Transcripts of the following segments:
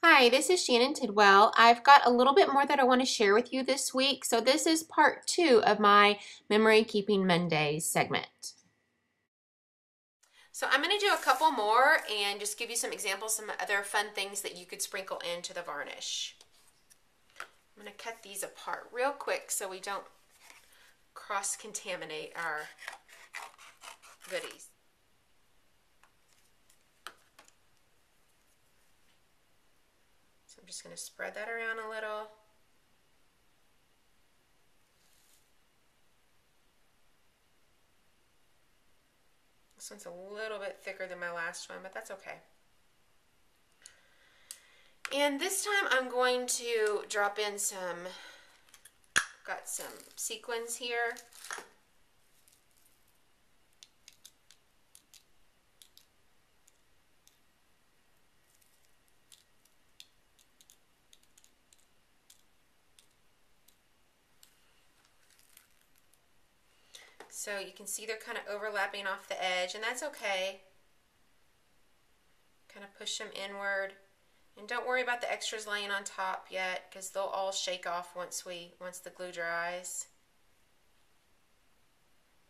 Hi, this is Shannon Tidwell. I've got a little bit more that I want to share with you this week. So this is part 2 of my Memory Keeping Mondays segment. So I'm going to do a couple more and just give you some examples, some other fun things that you could sprinkle into the varnish. I'm going to cut these apart real quick so we don't cross-contaminate our goodies. So I'm just going to spread that around a little. This one's a little bit thicker than my last one, but that's okay. And this time I'm going to drop in got some sequins here. So you can see they're kind of overlapping off the edge, and that's okay. Kind of push them inward. And don't worry about the extras laying on top yet, because they'll all shake off once the glue dries.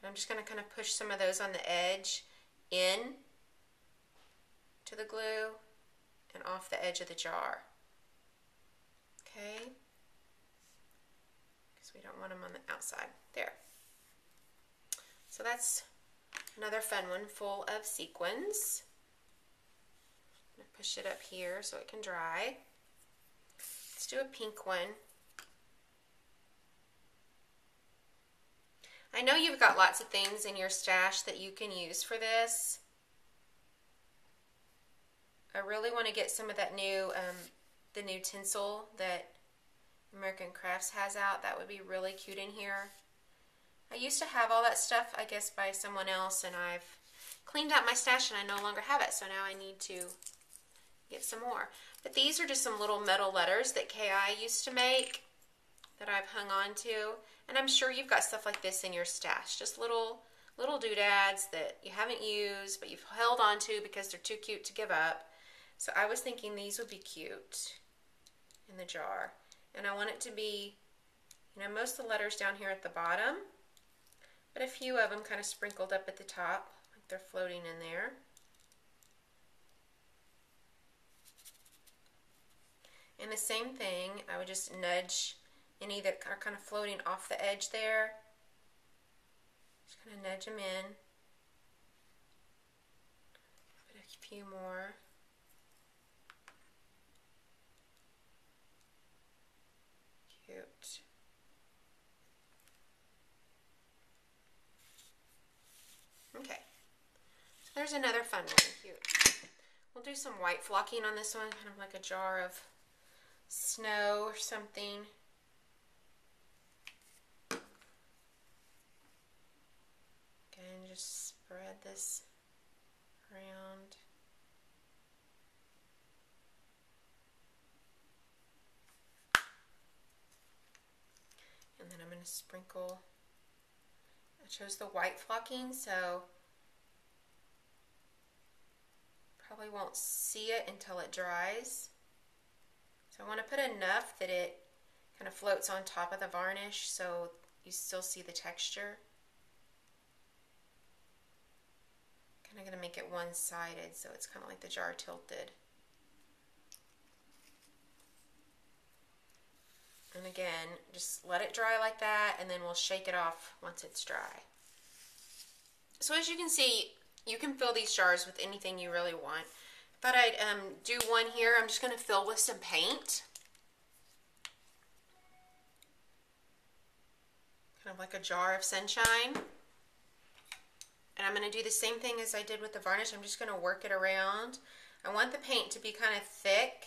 But I'm just going to kind of push some of those on the edge in to the glue and off the edge of the jar. Okay? Because we don't want them on the outside. There. So that's another fun one full of sequins. I'm going to push it up here so it can dry. Let's do a pink one. I know you've got lots of things in your stash that you can use for this. I really want to get some of that new, the new tinsel that American Crafts has out. That would be really cute in here. I used to have all that stuff, I guess, by someone else, and I've cleaned out my stash and I no longer have it, so now I need to get some more. But these are just some little metal letters that KI used to make that I've hung on to, and I'm sure you've got stuff like this in your stash, just little doodads that you haven't used but you've held on to because they're too cute to give up. So I was thinking these would be cute in the jar, and I want it to be, you know, most of the letters down here at the bottom, but a few of them kind of sprinkled up at the top, like they're floating in there. And the same thing, I would just nudge any that are kind of floating off the edge there. Just kind of nudge them in. Put a few more. Cute. Okay. So there's another fun one. Cute. We'll do some white flocking on this one, kind of like a jar of snow or something. Again, just spread this around. And then I'm going to sprinkle. I chose the white flocking, so probably won't see it until it dries. So I want to put enough that it kind of floats on top of the varnish so you still see the texture. Kind of going to make it one-sided so it's kind of like the jar tilted. And again, just let it dry like that, and then we'll shake it off once it's dry. So as you can see, you can fill these jars with anything you really want. Thought I'd do one here. I'm just going to fill with some paint. Kind of like a jar of sunshine. And I'm going to do the same thing as I did with the varnish. I'm just going to work it around. I want the paint to be kind of thick.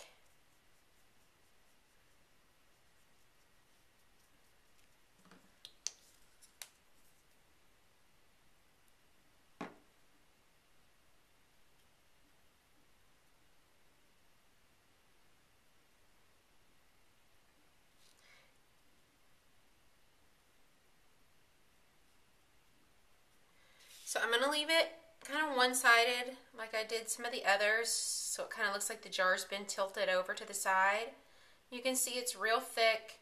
So I'm going to leave it kind of one-sided like I did some of the others, so it kind of looks like the jar's been tilted over to the side. You can see it's real thick.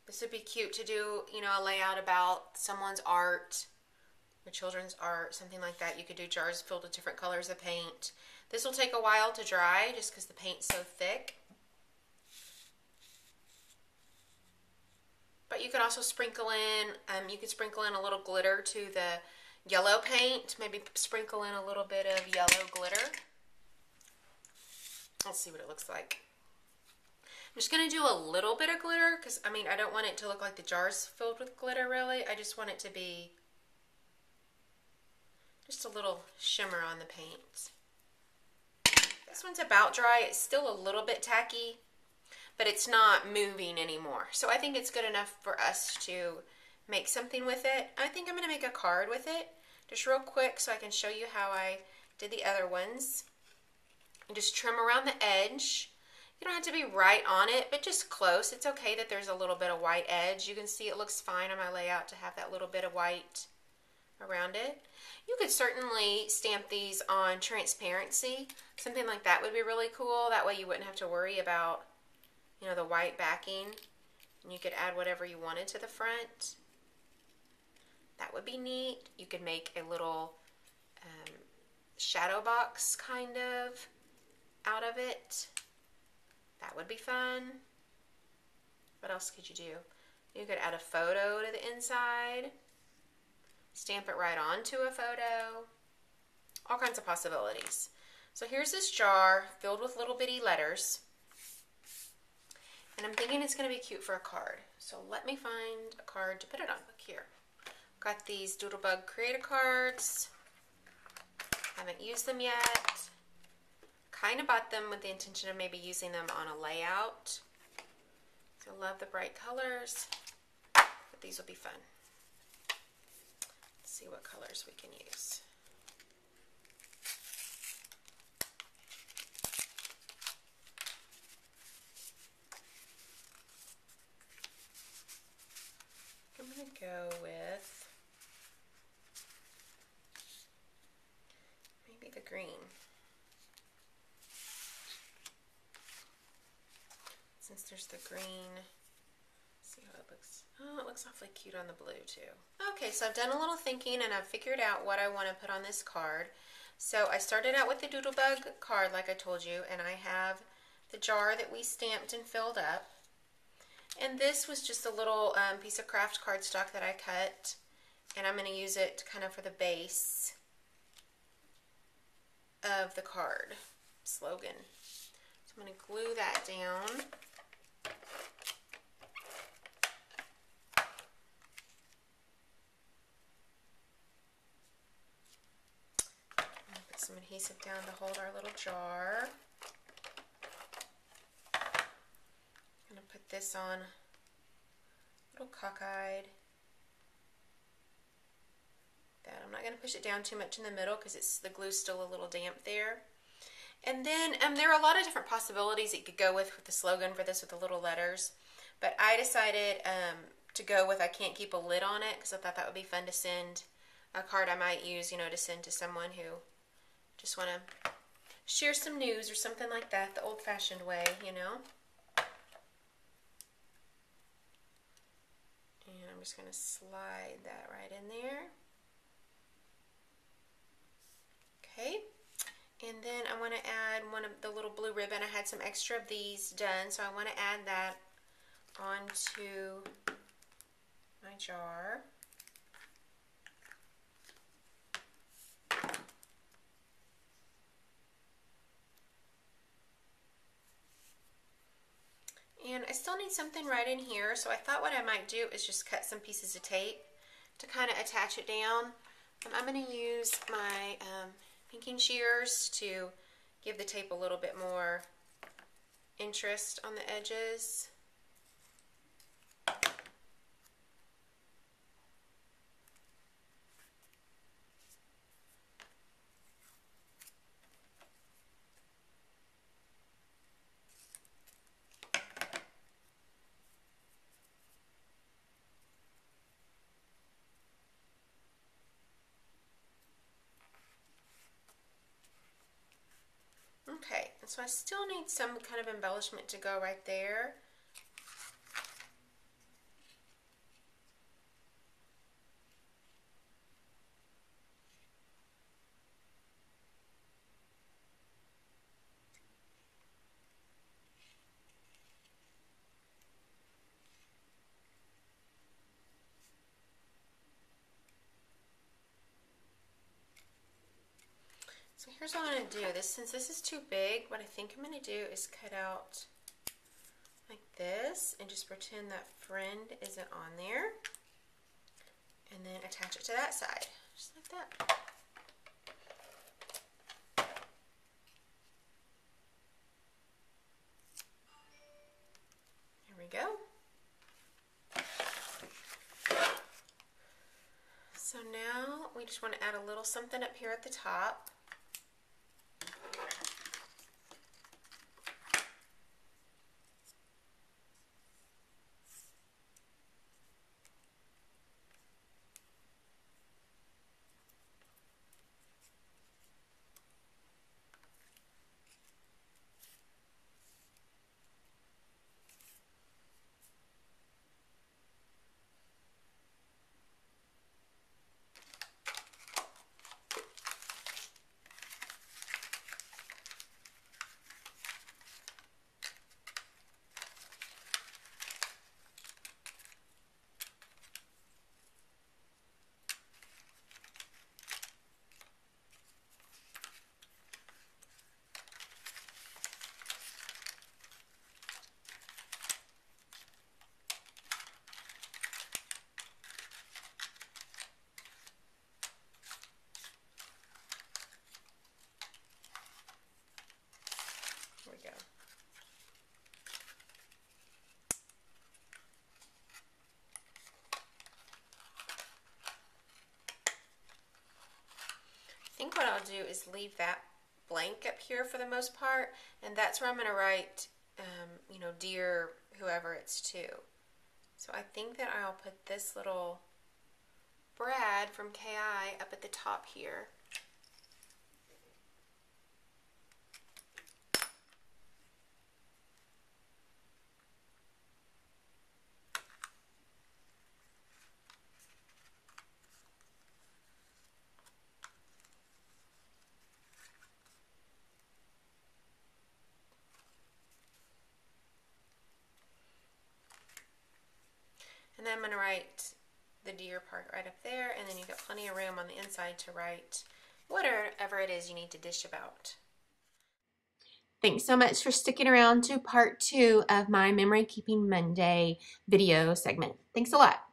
This would be cute to do, you know, a layout about someone's art, or children's art, something like that. You could do jars filled with different colors of paint. This will take a while to dry just because the paint's so thick. But you can also sprinkle in, you can sprinkle in a little glitter to the yellow paint. Maybe sprinkle in a little bit of yellow glitter. Let's see what it looks like. I'm just going to do a little bit of glitter because, I mean, I don't want it to look like the jar's filled with glitter, really. I just want it to be just a little shimmer on the paint. This one's about dry. It's still a little bit tacky, but it's not moving anymore. So I think it's good enough for us to make something with it. I think I'm going to make a card with it, just real quick so I can show you how I did the other ones. And just trim around the edge. You don't have to be right on it, but just close. It's okay that there's a little bit of white edge. You can see it looks fine on my layout to have that little bit of white around it. You could certainly stamp these on transparency. Something like that would be really cool. That way you wouldn't have to worry about, you know, the white backing. And you could add whatever you wanted to the front. That would be neat. You could make a little shadow box kind of out of it. That would be fun. What else could you do? You could add a photo to the inside. Stamp it right onto a photo. All kinds of possibilities. So here's this jar filled with little bitty letters. And I'm thinking it's going to be cute for a card. So let me find a card to put it on. Look here. Got these Doodlebug Creator cards. Haven't used them yet. Kind of bought them with the intention of maybe using them on a layout. So love the bright colors, but these will be fun. Let's see what colors we can use. I'm going to go with maybe the green. Since there's the green, see how it looks. Oh, it looks awfully cute on the blue too. Okay, so I've done a little thinking and I've figured out what I want to put on this card. So I started out with the Doodlebug card like I told you, and I have the jar that we stamped and filled up. And this was just a little piece of craft cardstock that I cut, and I'm going to use it kind of for the base of the card slogan. So I'm going to glue that down. Put some adhesive down to hold our little jar. I'm going to put this on a little cockeyed. That I'm not going to push it down too much in the middle because the glue's still a little damp there. And then there are a lot of different possibilities that you could go with the slogan for this with the little letters. But I decided to go with I can't keep a lid on it because I thought that would be fun to send. A card I might use, you know, to send to someone who just want to share some news or something like that, the old-fashioned way, you know. And I'm just going to slide that right in there. Okay. And then I want to add one of the little blue ribbon. I had some extra of these done, so I want to add that onto my jar. And I still need something right in here, so I thought what I might do is just cut some pieces of tape to kind of attach it down. I'm going to use my pinking shears to give the tape a little bit more interest on the edges. Okay, and so I still need some kind of embellishment to go right there. So here's what I'm going to do. Since this is too big, what I think I'm going to do is cut out like this and just pretend that friend isn't on there. And then attach it to that side, just like that. There we go. So now we just want to add a little something up here at the top. There we go. I think what I'll do is leave that blank up here for the most part, and that's where I'm going to write, you know, dear whoever it's to. So I think that I'll put this little Brad from KI up at the top here. And then I'm going to write the deer part right up there, and then you've got plenty of room on the inside to write whatever it is you need to dish about. Thanks so much for sticking around to part 2 of my Memory Keeping Monday video segment. Thanks a lot.